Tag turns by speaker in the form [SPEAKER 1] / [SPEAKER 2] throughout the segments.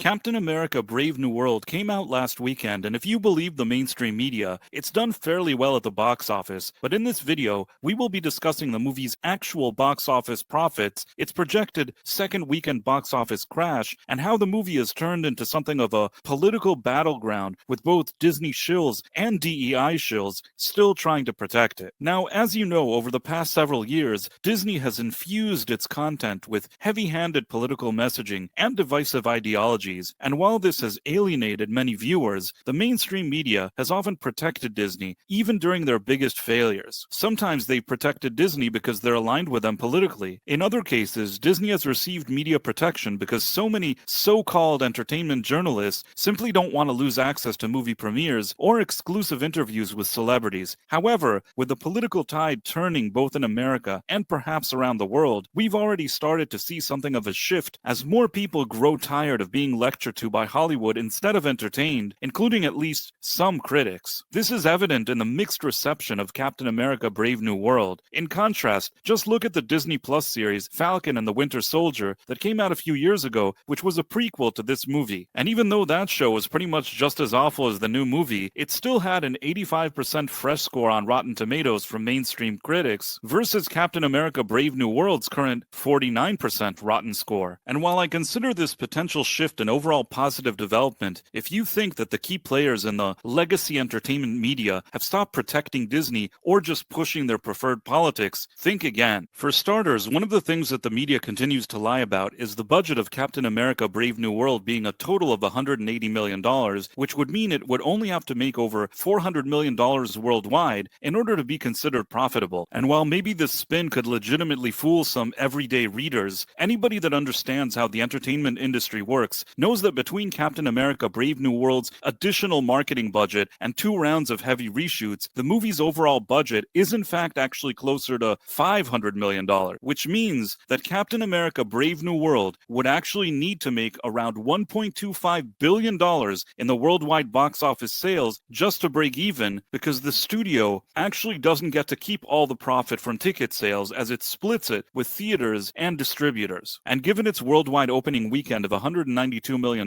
[SPEAKER 1] Captain America Brave New World came out last weekend, and if you believe the mainstream media, it's done fairly well at the box office. But in this video, we will be discussing the movie's actual box office profits, its projected second weekend box office crash, and how the movie has turned into something of a political battleground with both Disney shills and DEI shills still trying to protect it. Now, as you know, over the past several years, Disney has infused its content with heavy-handed political messaging and divisive ideologies. And while this has alienated many viewers, the mainstream media has often protected Disney, even during their biggest failures. Sometimes they've protected Disney because they're aligned with them politically. In other cases, Disney has received media protection because so many so-called entertainment journalists simply don't want to lose access to movie premieres or exclusive interviews with celebrities. However, with the political tide turning both in America and perhaps around the world, we've already started to see something of a shift as more people grow tired of being lectured to by Hollywood instead of entertained, including at least some critics. This is evident in the mixed reception of Captain America Brave New World. In contrast, just look at the Disney Plus series Falcon and the Winter Soldier that came out a few years ago, which was a prequel to this movie. And even though that show was pretty much just as awful as the new movie, it still had an 85% fresh score on Rotten Tomatoes from mainstream critics versus Captain America Brave New World's current 49% Rotten score. And while I consider this potential shift an overall positive development, if you think that the key players in the legacy entertainment media have stopped protecting Disney or just pushing their preferred politics, think again. For starters, one of the things that the media continues to lie about is the budget of Captain America Brave New World being a total of $180 million, which would mean it would only have to make over $400 million worldwide in order to be considered profitable. And while maybe this spin could legitimately fool some everyday readers, anybody that understands how the entertainment industry works knows that between Captain America Brave New World's additional marketing budget and 2 rounds of heavy reshoots, the movie's overall budget is in fact actually closer to $500 million, which means that Captain America Brave New World would actually need to make around $1.25 billion in the worldwide box office sales just to break even, because the studio actually doesn't get to keep all the profit from ticket sales as it splits it with theaters and distributors. And given its worldwide opening weekend of $192 million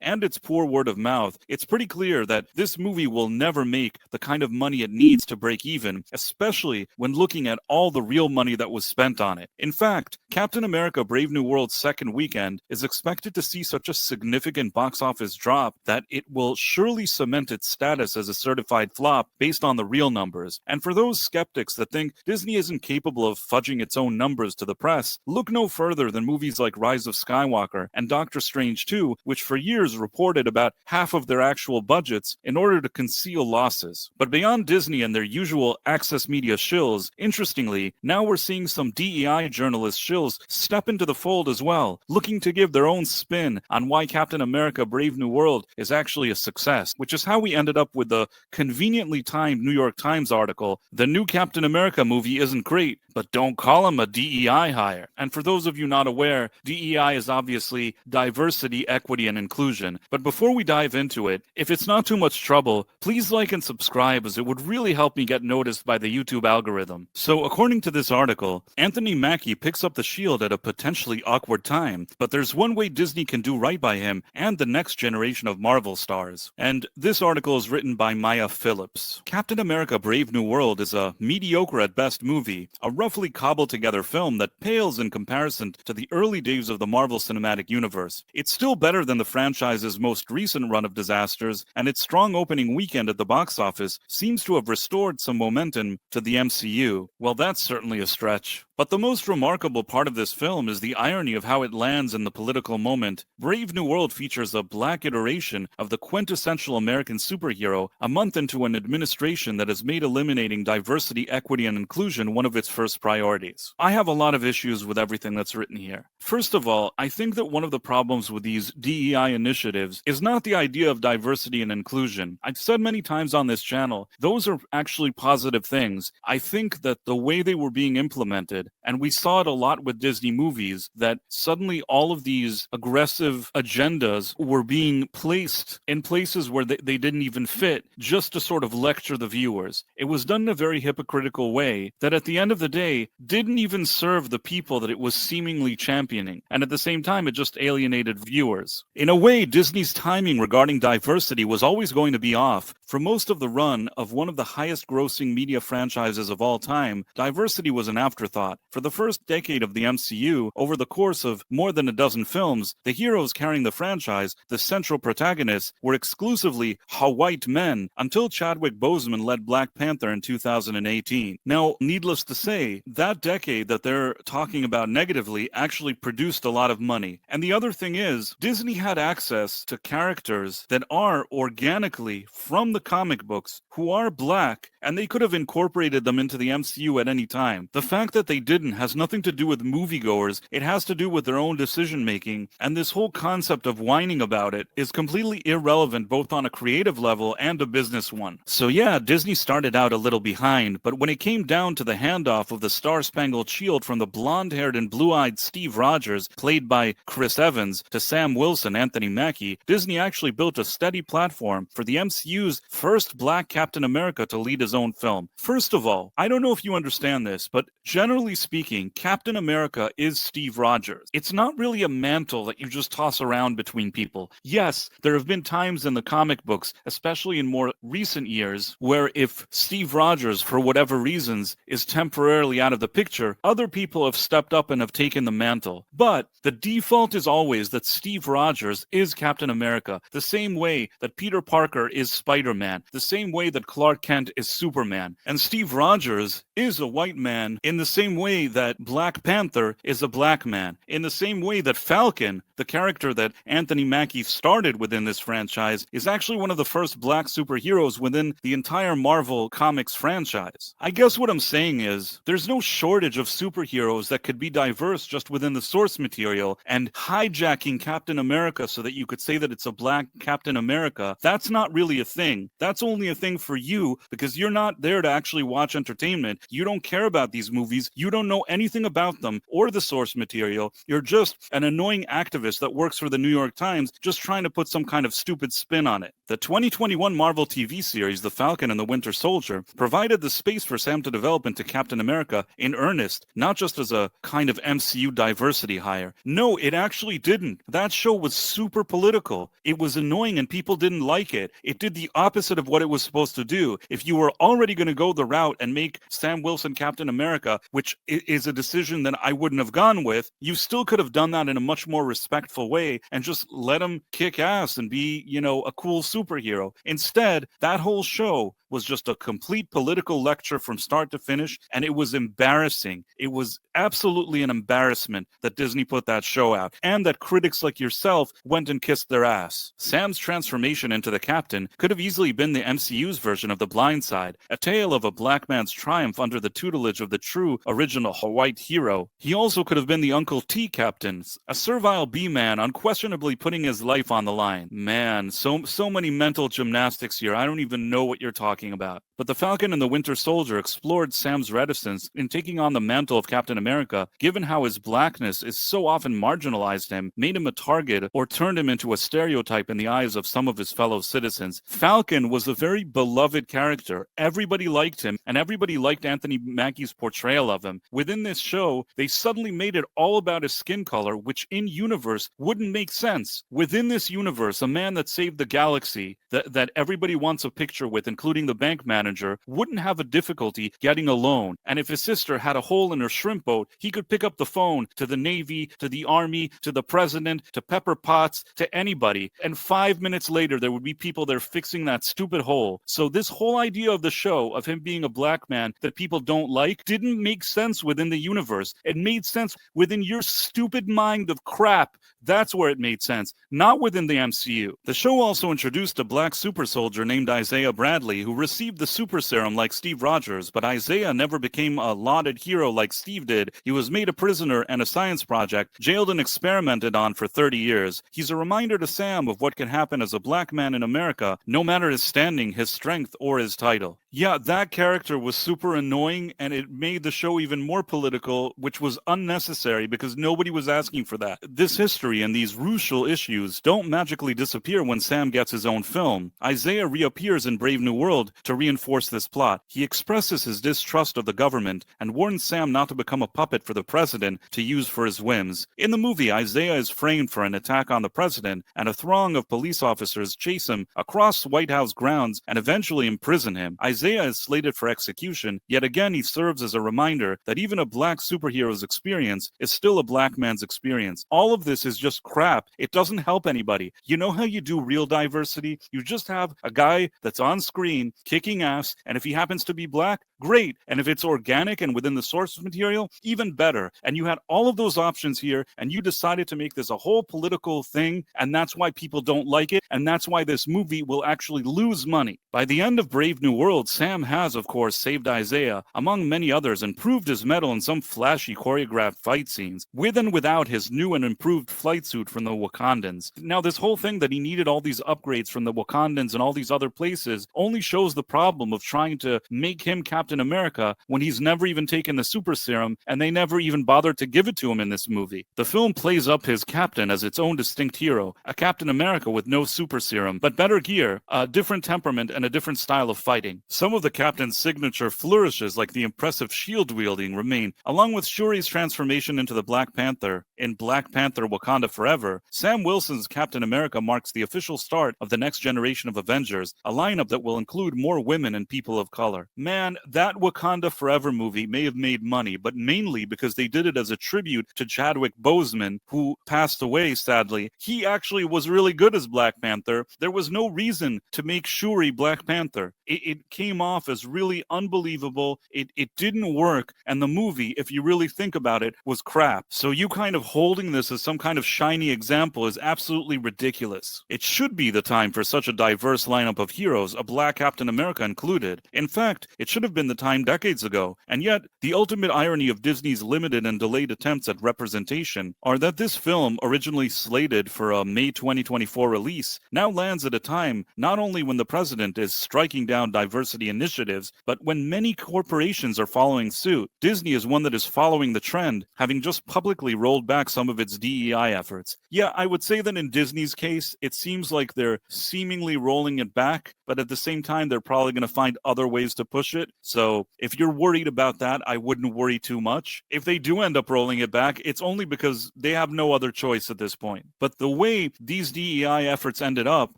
[SPEAKER 1] and its poor word of mouth, it's pretty clear that this movie will never make the kind of money it needs to break even, especially when looking at all the real money that was spent on it. In fact, Captain America Brave New World's second weekend is expected to see such a significant box office drop that it will surely cement its status as a certified flop based on the real numbers. And for those skeptics that think Disney isn't capable of fudging its own numbers to the press, look no further than movies like Rise of Skywalker and Doctor Strange 2, which for years reported about half of their actual budgets in order to conceal losses. But beyond Disney and their usual access media shills, interestingly, now we're seeing some DEI journalist shills step into the fold as well, looking to give their own spin on why Captain America Brave New World is actually a success, which is how we ended up with the conveniently timed New York Times article, "The new Captain America movie isn't great, but don't call him a DEI hire." And for those of you not aware, DEI is obviously diversity, equity, and inclusion. But before we dive into it, if it's not too much trouble, please like and subscribe, as it would really help me get noticed by the YouTube algorithm. So according to this article, Anthony Mackie picks up the shield at a potentially awkward time, but there's one way Disney can do right by him and the next generation of Marvel stars. And this article is written by Maya Phillips. Captain America Brave New World is a mediocre at best movie, a roughly cobbled together film that pales in comparison to the early days of the Marvel Cinematic Universe. It's still better than the franchise's most recent run of disasters, and its strong opening weekend at the box office seems to have restored some momentum to the MCU. Well, that's certainly a stretch. But the most remarkable part of this film is the irony of how it lands in the political moment. Brave New World features a black iteration of the quintessential American superhero a month into an administration that has made eliminating diversity, equity, and inclusion one of its first priorities. I have a lot of issues with everything that's written here. First of all, I think that one of the problems with these DEI initiatives is not the idea of diversity and inclusion. I've said many times on this channel, those are actually positive things. I think that the way they were being implemented said. And we saw it a lot with Disney movies, that suddenly all of these aggressive agendas were being placed in places where they didn't even fit, just to sort of lecture the viewers. It was done in a very hypocritical way that at the end of the day didn't even serve the people that it was seemingly championing. And at the same time, it just alienated viewers. In a way, Disney's timing regarding diversity was always going to be off. For most of the run of one of the highest grossing media franchises of all time, diversity was an afterthought. For the first decade of the MCU, over the course of more than a dozen films, the heroes carrying the franchise, the central protagonists, were exclusively white men until Chadwick Boseman led Black Panther in 2018. Now, needless to say, that decade that they're talking about negatively actually produced a lot of money. And the other thing is, Disney had access to characters that are organically from the comic books who are black, and they could have incorporated them into the MCU at any time. The fact that they didn't has nothing to do with moviegoers, it has to do with their own decision making, and this whole concept of whining about it is completely irrelevant both on a creative level and a business one. So yeah, Disney started out a little behind, but when it came down to the handoff of the Star-Spangled Shield from the blonde-haired and blue-eyed Steve Rogers, played by Chris Evans, to Sam Wilson, Anthony Mackie, Disney actually built a steady platform for the MCU's first black Captain America to lead his own film. First of all, I don't know if you understand this, but generally speaking, Captain America is Steve Rogers. It's not really a mantle that you just toss around between people. Yes, there have been times in the comic books, especially in more recent years, where if Steve Rogers, for whatever reasons, is temporarily out of the picture, other people have stepped up and have taken the mantle. But the default is always that Steve Rogers is Captain America, the same way that Peter Parker is Spider-Man, the same way that Clark Kent is Superman. And Steve Rogers is a white man in the same way that Black Panther is a black man, in the same way that Falcon, the character that Anthony Mackie started within this franchise, is actually one of the first black superheroes within the entire Marvel Comics franchise. I guess what I'm saying is, there's no shortage of superheroes that could be diverse just within the source material, and hijacking Captain America so that you could say that it's a black Captain America, that's not really a thing. That's only a thing for you because you're not there to actually watch entertainment. You don't care about these movies. You don't know anything about them or the source material. You're just an annoying activist that works for the New York Times just trying to put some kind of stupid spin on it. The 2021 Marvel TV series, The Falcon and the Winter Soldier, provided the space for Sam to develop into Captain America in earnest, not just as a kind of MCU diversity hire. No, it actually didn't. That show was super political. It was annoying and people didn't like it. It did the opposite of what it was supposed to do. If you were already going to go the route and make Sam Wilson Captain America, which is a decision that I wouldn't have gone with, you still could have done that in a much more respectful way and just let him kick ass and be, a cool superhero. Instead, that whole show was just a complete political lecture from start to finish, and it was embarrassing. It was absolutely an embarrassment that Disney put that show out, and that critics like yourself went and kissed their ass. Sam's transformation into the Captain could have easily been the MCU's version of The Blind Side, a tale of a black man's triumph under the tutelage of the true original white hero. He also could have been the Uncle T Captain, a servile B-man unquestionably putting his life on the line. Man, so many mental gymnastics here. I don't even know what you're talking about. But The Falcon and the Winter Soldier explored Sam's reticence in taking on the mantle of Captain America, given how his blackness is so often marginalized him, made him a target, or turned him into a stereotype in the eyes of some of his fellow citizens. Falcon was a very beloved character. Everybody liked him, and everybody liked Anthony Mackie's portrayal of him. Within this show, they suddenly made it all about his skin color, which in universe wouldn't make sense. Within this universe, a man that saved the galaxy, that everybody wants a picture with, including the bank manager, wouldn't have a difficulty getting a loan. And if his sister had a hole in her shrimp boat, he could pick up the phone to the Navy, to the Army, to the President, to Pepper Potts, to anybody. And 5 minutes later, there would be people there fixing that stupid hole. So this whole idea of the show, of him being a black man that people don't like, didn't make sense within the universe. It made sense within your stupid mind of crap. That's where it made sense, not within the MCU. The show also introduced a black super soldier named Isaiah Bradley, who received the super serum like Steve Rogers, but Isaiah never became a lauded hero like Steve did. He was made a prisoner and a science project, jailed and experimented on for 30 years. He's a reminder to Sam of what can happen as a black man in America, no matter his standing, his strength, or his title. Yeah, that character was super annoying and it made the show even more political, which was unnecessary because nobody was asking for that. This history and these crucial issues don't magically disappear when Sam gets his own film. Isaiah reappears in Brave New World to reinforce this plot. He expresses his distrust of the government and warns Sam not to become a puppet for the president to use for his whims. In the movie, Isaiah is framed for an attack on the president, and a throng of police officers chase him across White House grounds and eventually imprison him. Isaiah is slated for execution, yet again he serves as a reminder that even a black superhero's experience is still a black man's experience. All of this is just crap. It doesn't help anybody. You know how you do real diversity? You just have a guy that's on screen kicking ass, and if he happens to be black, great. And if it's organic and within the source material, even better. And you had all of those options here, and you decided to make this a whole political thing, and that's why people don't like it, and that's why this movie will actually lose money. By the end of Brave New World, Sam has, of course, saved Isaiah, among many others, and proved his mettle in some flashy choreographed fight scenes, with and without his new and improved flight suit from the Wakandans. Now, this whole thing that he needed all these upgrades from the Wakandans and all these other places only shows the problem of trying to make him Captain America when he's never even taken the super serum, and they never even bothered to give it to him in this movie. The film plays up his captain as its own distinct hero, a Captain America with no super serum, but better gear, a different temperament, and a different style of fighting. Some of the captain's signature flourishes, like the impressive shield wielding, remain, along with Shuri's transformation into the Black Panther in Black Panther Wakanda Forever. Sam Wilson's Captain America marks the official start of the next generation of Avengers, a lineup that will include more women and people of color. Man, that Wakanda Forever movie may have made money, but mainly because they did it as a tribute to Chadwick Boseman, who passed away, sadly. He actually was really good as Black Panther. There was no reason to make Shuri Black Panther. It came off as really unbelievable. It didn't work, and the movie, if you really think about it, was crap. So you kind of holding this as some kind of shiny example is absolutely ridiculous. It should be the time for such a diverse lineup of heroes, a Black Captain America included. In fact, it should have been the time decades ago. And yet, the ultimate irony of Disney's limited and delayed attempts at representation are that this film, originally slated for a May 2024 release, now lands at a time not only when the president is striking down diversity initiatives, but when many corporations are following suit. Disney is one that is following the trend, having just publicly rolled back some of its DEI efforts. Yeah, I would say that in Disney's case, it seems like they're seemingly rolling it back, but at the same time, they're probably going to find other ways to push it. So if you're worried about that, I wouldn't worry too much. If they do end up rolling it back, it's only because they have no other choice at this point. But the way these DEI efforts ended up,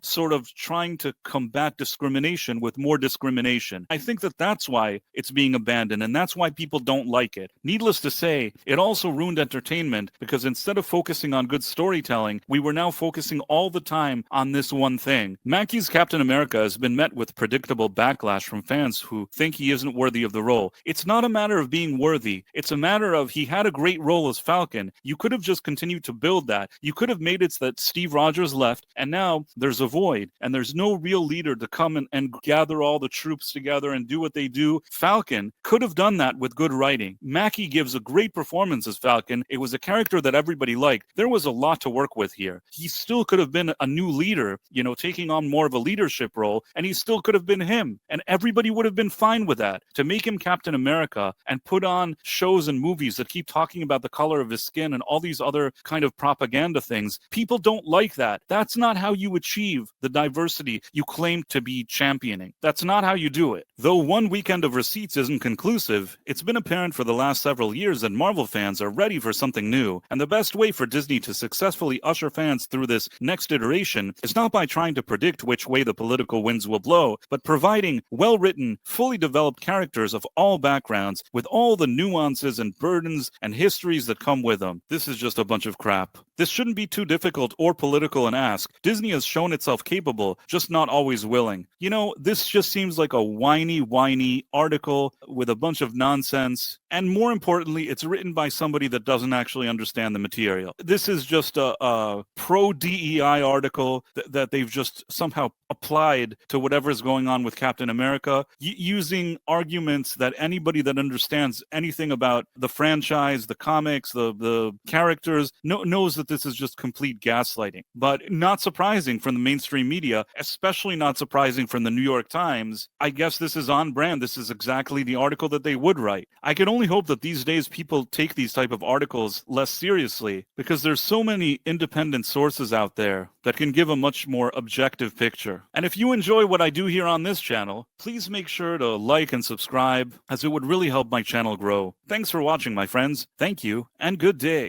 [SPEAKER 1] sort of trying to combat discrimination with more discrimination, I think that that's why it's being abandoned, and that's why people don't like it. Needless to say, it also ruined entertainment because instead of focusing on good storytelling, we were now focusing all the time on this one thing. Mackey's Captain America has been met with predictable backlash from fans who think he isn't worthy of the role. It's not a matter of being worthy. It's a matter of he had a great role as Falcon. You could have just continued to build that. You could have made it so that Steve Rogers left, and now there's a void, and there's no real leader to come and gather all the troops together and do what they do. Falcon could have done that with good writing. Mackie gives a great performance as Falcon. It was a character that everybody liked. There was a lot to work with here. He still could have been a new leader, taking on more of a leadership role, and he still could have been him. And everybody would have been fine with that. To make him Captain America and put on shows and movies that keep talking about the color of his skin and all these other kind of propaganda things, people don't like that. That's not how you achieve the diversity you claim to be championing. That's not how you do it. Though one weekend of receipts isn't conclusive, it's been apparent for the last several years that Marvel fans are ready for something new, and the best way for Disney to successfully usher fans through this next iteration is not by trying to predict which way the political winds will blow, but providing well-written, fully developed characters of all backgrounds with all the nuances and burdens and histories that come with them. This is just a bunch of crap. This shouldn't be too difficult or political an ask. Disney has shown itself capable, just not always willing. This just seems like a whiny article with a bunch of nonsense, and more importantly, it's written by somebody that doesn't actually understand the material. This is just a pro-DEI article that they've just somehow applied to whatever is going on with Captain America, using arguments that anybody that understands anything about the franchise, the comics, the characters, knows that this is just complete gaslighting. But not surprising from the mainstream media, especially not surprising from the New York Times, I guess this is on brand. This is exactly the article that they would write. I can only hope that these days people take these type of articles less seriously, because there's so many independent sources out there that can give a much more objective picture. And if you enjoy what I do here on this channel, please make sure to like and subscribe, as it would really help my channel grow. Thanks for watching, my friends. Thank you, and good day.